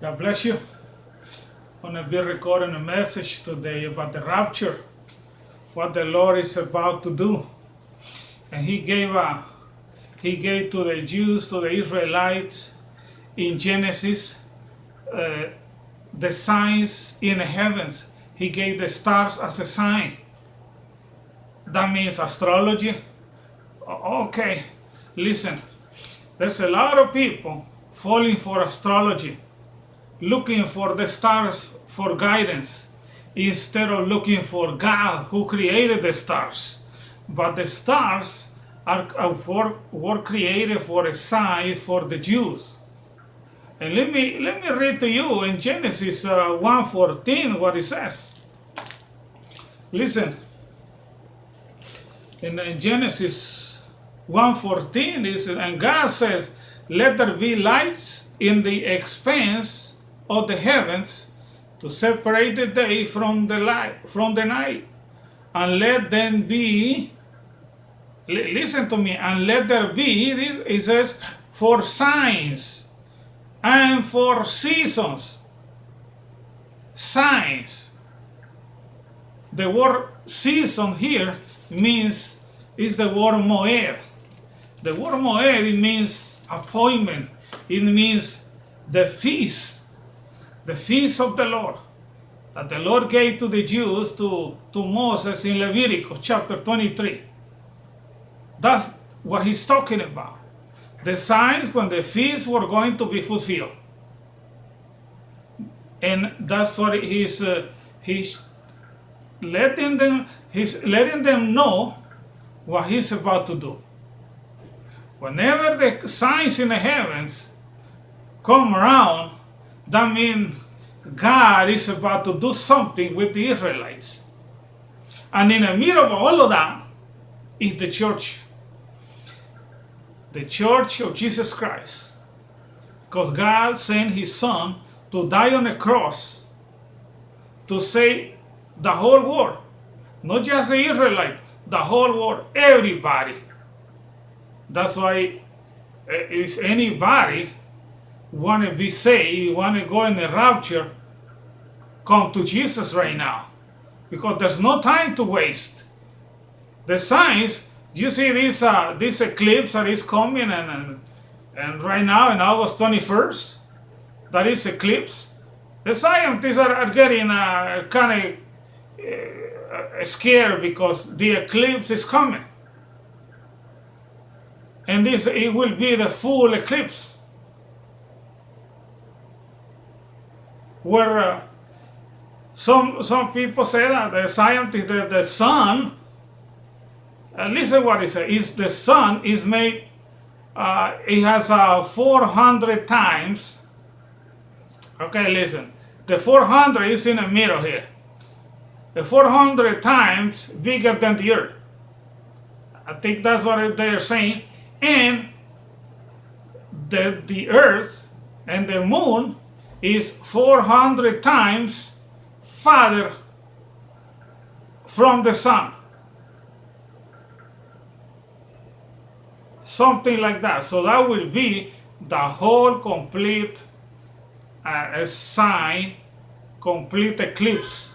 God bless you. I'm going to be recording a message today about the rapture, what the Lord is about to do. And He gave to the Jews, to the Israelites in Genesis, the signs in the heavens. He gave the stars as a sign. That means astrology. Okay, listen. There's a lot of people falling for astrology, looking for the stars for guidance instead of looking for God who created the stars. But the stars were created for a sign for the Jews. And let me read to you in Genesis 1:14 what it says. Listen, in Genesis 1:14 is, and God says, "Let there be lights in the expanse of the heavens to separate the day from the night, and let them be." Listen to me, and let there be. This it says for signs and for seasons. Signs. The word season here is the word moed. The word moed, it means appointment. It means the feast of the Lord that the Lord gave to the Jews to Moses in Leviticus chapter 23. That's what he's talking about. The signs when the feasts were going to be fulfilled. And that's what he's letting them know what he's about to do. Whenever the signs in the heavens come around, that means God is about to do something with the Israelites. And in the middle of all of that is the church. The church of Jesus Christ. Because God sent His Son to die on the cross to save the whole world. Not just the Israelite, the whole world, everybody. That's why if anybody want to be saved, want to go in the rapture, come to Jesus right now. Because there's no time to waste. The signs, you see this eclipse that is coming and right now in August 21st, that is eclipse. The scientists are getting kind of scared because the eclipse is coming. And it will be the full eclipse. Where some people say that the scientists, that the sun, listen what it says, is the sun is made, it has 400 times, okay, listen, the 400 is in the middle here, the 400 times bigger than the earth. I think that's what they're saying. And the earth and the moon is 400 times farther from the sun. Something like that. So that will be the whole complete sign, complete eclipse.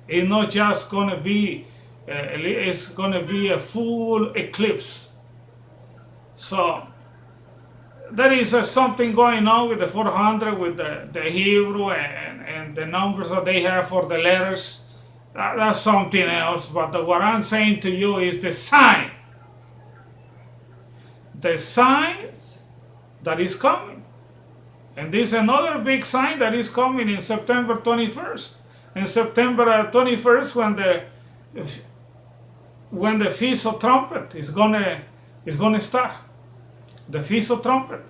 It's not just going to be, it's going to be a full eclipse. So there is something going on with the 400, with the Hebrew and the numbers that they have for the letters. That's something else. But what I'm saying to you is the sign. The signs that is coming. And this is another big sign that is coming in September 21st. In September 21st, when the Feast of Trumpet is gonna start. The Feast of Trumpet.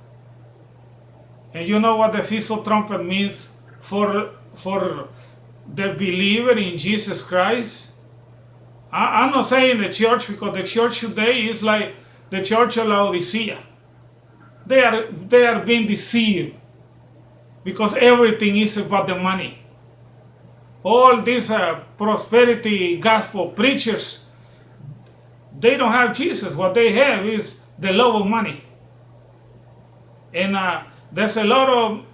And you know what the Feast of Trumpet means for the believer in Jesus Christ? I'm not saying the church, because the church today is like the church of Laodicea. They are being deceived because everything is about the money. All these prosperity gospel preachers, they don't have Jesus. What they have is the love of money. And there's a lot of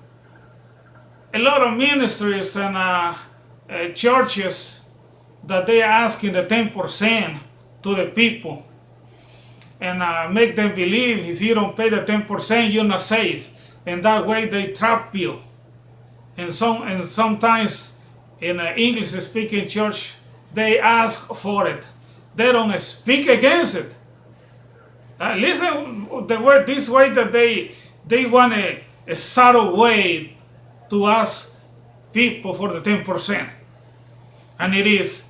a lot of ministries and churches that they are asking the 10% to the people and make them believe if you don't pay the 10%, you're not saved. And that way they trap you. And sometimes in an English-speaking church, they ask for it. They don't speak against it. Listen, the word this way that they want a subtle way to ask people for the 10%. And it is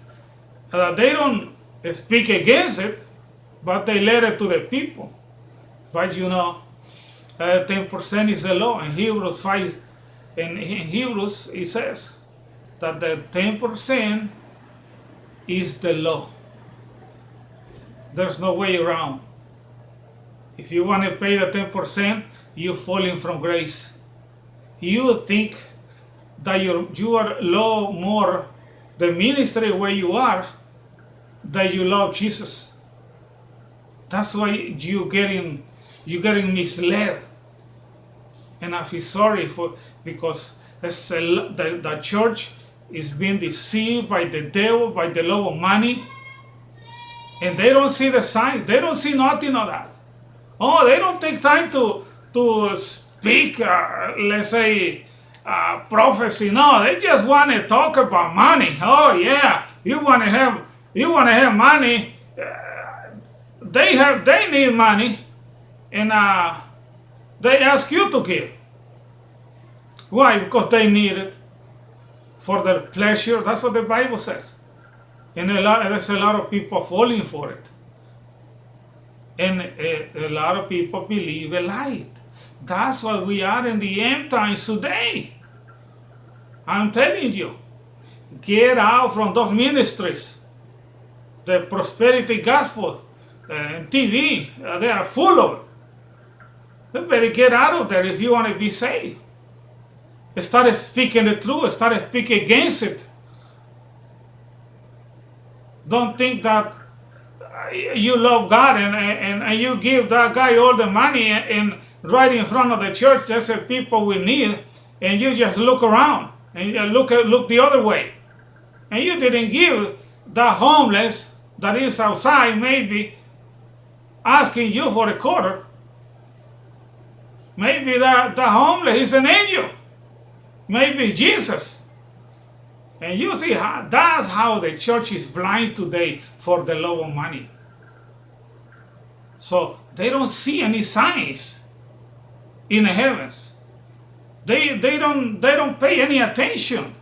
they don't speak against it, but they let it to the people. But 10% is the law. In Hebrews 5, in Hebrews it says that the 10% is the law. There's no way around. If you want to pay the 10%, you're falling from grace. You think that you are love more the ministry where you are that you love Jesus. That's why you're getting misled. And I feel sorry because the church is being deceived by the devil, by the love of money. And they don't see the sign. They don't see nothing of that. Oh, they don't take time to speak, let's say, prophecy. No, they just want to talk about money. Oh yeah, you want to have money. They need money, and they ask you to give. Why? Because they need it for their pleasure. That's what the Bible says. And there's a lot of people falling for it. And a lot of people believe a lie. That's why we are in the end times today. I'm telling you, get out from those ministries. The prosperity gospel and TV, they are full of it. You better get out of there if you want to be saved. Start speaking the truth. Start speaking against it. Don't think that you love God and you give that guy all the money and right in front of the church, that's the people we need, and you just look around and you look the other way. And you didn't give the homeless that is outside maybe asking you for a quarter. Maybe the homeless is an angel. Maybe Jesus. And you see, that's how the church is blind today for the love of money. So they don't see any signs in the heavens. They don't pay any attention.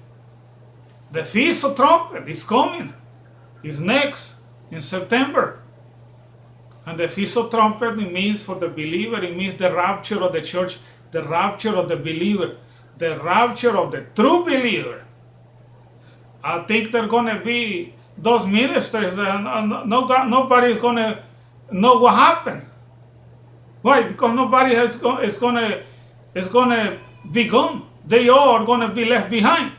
The Feast of Trumpets is coming. It's next in September. And the Feast of Trumpets, it means for the believer, it means the rapture of the church, the rapture of the believer, the rapture of the true believer. I think they're going to be those ministers that nobody's going to know what happened. Why? Because nobody is going to be gone. They all are going to be left behind.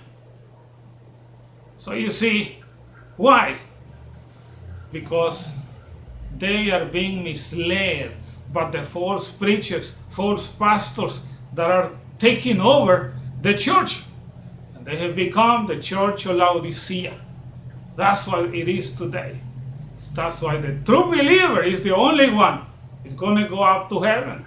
So you see, why? Because they are being misled by the false preachers, false pastors that are taking over the church. And they have become the church of Laodicea. That's what it is today. That's why the true believer is the only one is going to go up to heaven.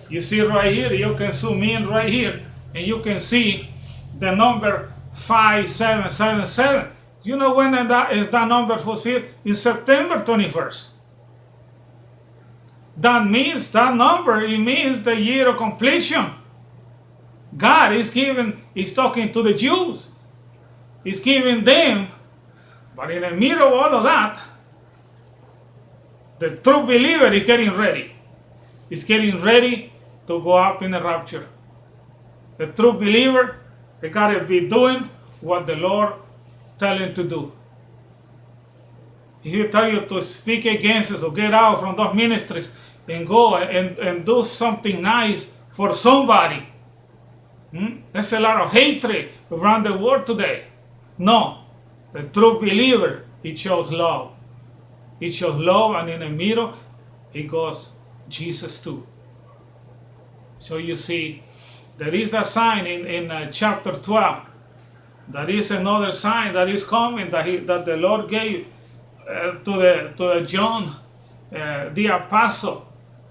You see right here, you can zoom in right here, and you can see the number 5777. You know when that number fulfilled? In September 21st. That means that number, it means the year of completion. God is talking to the Jews. He's giving them, but in the middle of all of that, the true believer is getting ready. He's getting ready to go up in the rapture. The true believer, they got to be doing what the Lord tells him to do. If he tell you to speak against it, or get out from those ministries and go and do something nice for somebody, there's a lot of hatred around the world today. No, the true believer, he shows love. He shows love, and in the middle, he goes Jesus too. So you see, There is a sign in chapter 12. That is another sign that is coming that the Lord gave to John the apostle.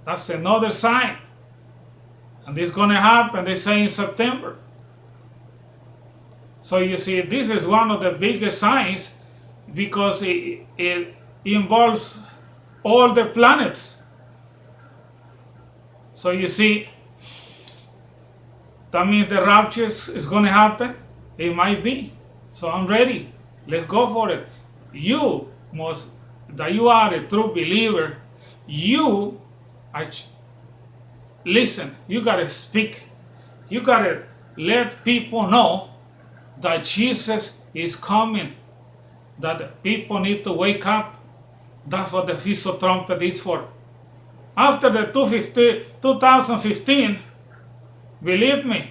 That's another sign. And this is going to happen, they say, in September. So you see, this is one of the biggest signs because it involves all the planets. So you see, that means the rapture is going to happen. It might be. So I'm ready. Let's go for it. You must, that you are a true believer, you are, listen, you got to speak. You got to let people know that Jesus is coming, that people need to wake up. That's what the Feast of Trumpets is for. After the 2015, believe me,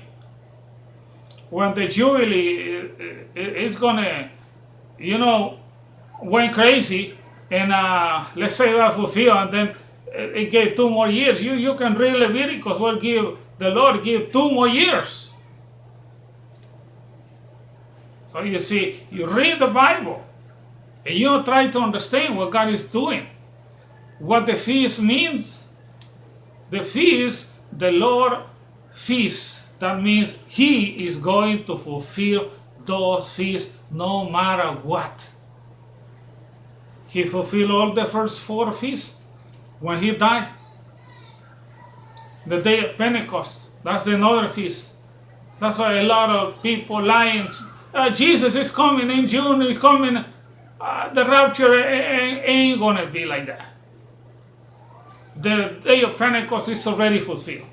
when the Jubilee is gonna, went crazy, and let's say that fulfill, and then it gave 2 more years. You can read Leviticus, the Lord give 2 more years. So you see, you read the Bible, and you try to understand what God is doing, what the feast means. The feast, the Lord feasts. That means He is going to fulfill those feasts no matter what. He fulfilled all the first 4 feasts when He died. The day of Pentecost, that's another feast. That's why a lot of people lying. Jesus is coming in June, He's coming. The rapture ain't going to be like that. The day of Pentecost is already fulfilled.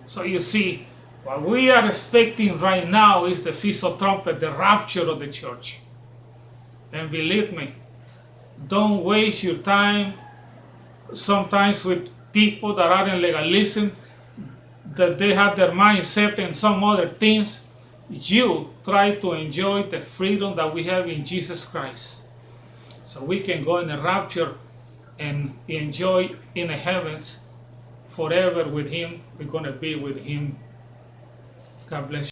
So you see, what we are expecting right now is the Feast of Trumpets, the rapture of the church. And believe me, don't waste your time sometimes with people that are in legalism, that they have their mind set in some other things. You try to enjoy the freedom that we have in Jesus Christ. So we can go in the rapture and enjoy in the heavens forever with Him. We're going to be with Him. God bless you.